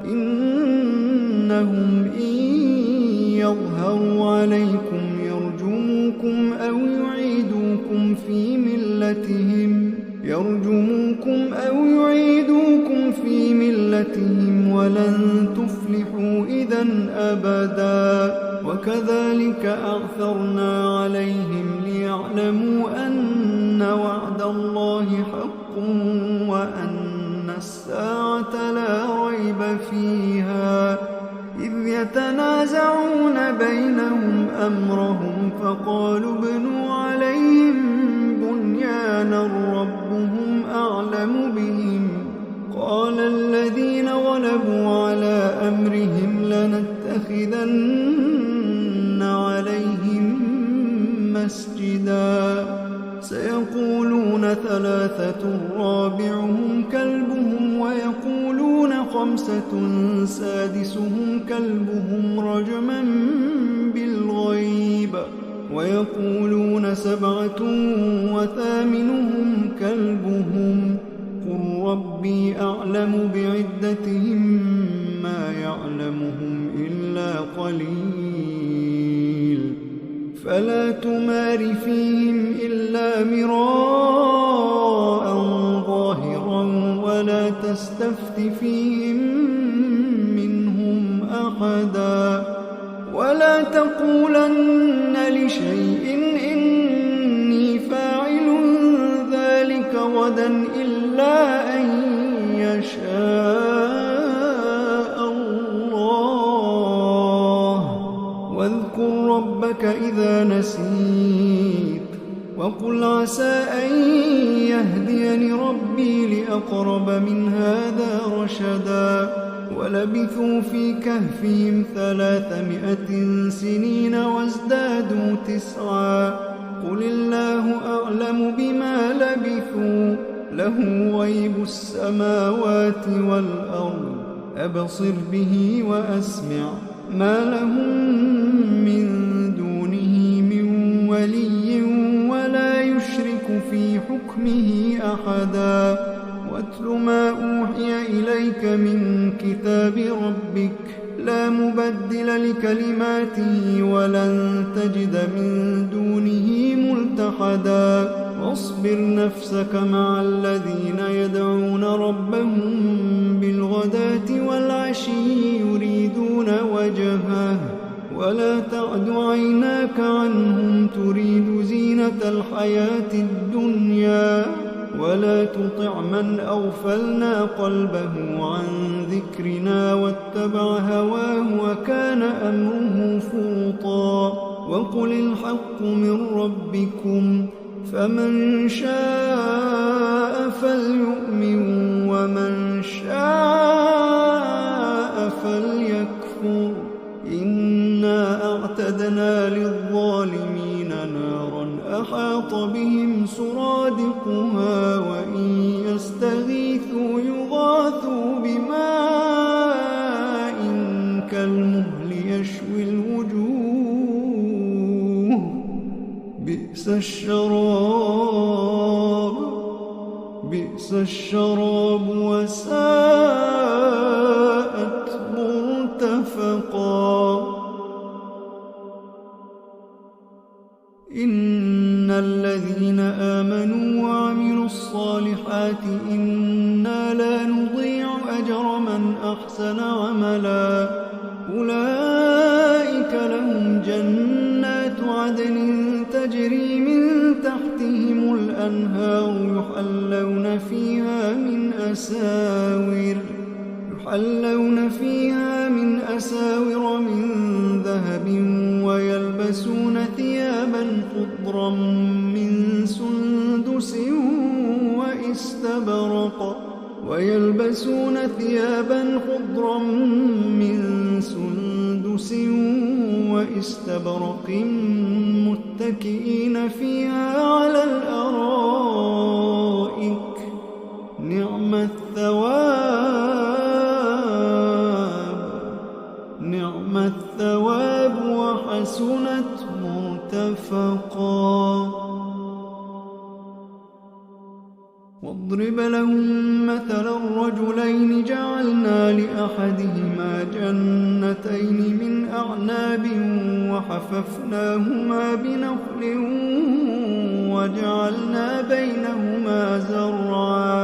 إنهم إن يظهروا عليكم يرجموكم أو يعيدوكم في ملتهم ولن تفلحوا إذا أبدا. وكذلك أعثرنا عليهم ليعلموا أن وعد الله حق وأن الساعة لا ريب فيها، إذ يتنازعون بينهم أمرهم فقالوا ابنوا عليهم بنيانا ربهم أعلم بهم. قال الذين غلبوا على أمرهم لنتخذن عليهم مسجدا. سيقولون ثلاثة رابعهم كلبهم ويقولون خمسة سادسهم كلبهم رجما بالغيب ويقولون سبعة وثامنهم كلبهم. قل ربي أعلم بعدتهم ما يعلمهم إلا قليل فلا تمار فيهم إلا مراء ظاهرا ولا تستفت فيهم منهم أحدا ولا تقولن لشيء إني فاعل ذلك غدا إلا أن يشاء الله. واذكر ربك إذا نسيت وقل عسى أن يهديني ربي لأقرب من هذا رشدا. ولبثوا في كهفهم 300 سنين وازدادوا 9 قل الله أعلم بما لبثوا له غيب السماوات والأرض أبصر به وأسمع ما لهم من دونه من ولي ولا يشرك في حكمه أحدا. واتل ما أوحي إليك من كتاب ربك لا مبدل لكلماته ولن تجد من دونه ملتحدا. واصبر نفسك مع الذين يدعون ربهم بالغداة والعشي يريدون وجهه ولا تعد عيناك عنهم تريد زينة الحياة الدنيا ولا تطع من أغفلنا قلبه عن ذكرنا واتبع هواه وكان أمره فرطا. وقل الحق من ربكم فمن شاء فليؤمن ومن شاء فليكفر إنا أعتدنا للظالمين نارا أحاط بهم سرادقها وإن يستغيثوا يغاثوا بماء كالمهل يشوي الوجوه بئس الشراب وساءت مرتفقا. إن الذين آمنوا وعملوا الصالحات إنا لا نضيع أجر من أحسن عملا. أولئك لهم جنات عدن تجري من تحتهم الأنهار يحلون فيها من أساور من ذهب ويلبسون ثيابا خضرا من سندس وإستبرق متكئين فيها على الأرائك نعم الثواب وحسنت مرتفقا. واضرب لهم نقتل الرجلين جعلنا لأحدهما جنتين من أعناب وحففناهما بنخل وجعلنا بينهما زرعا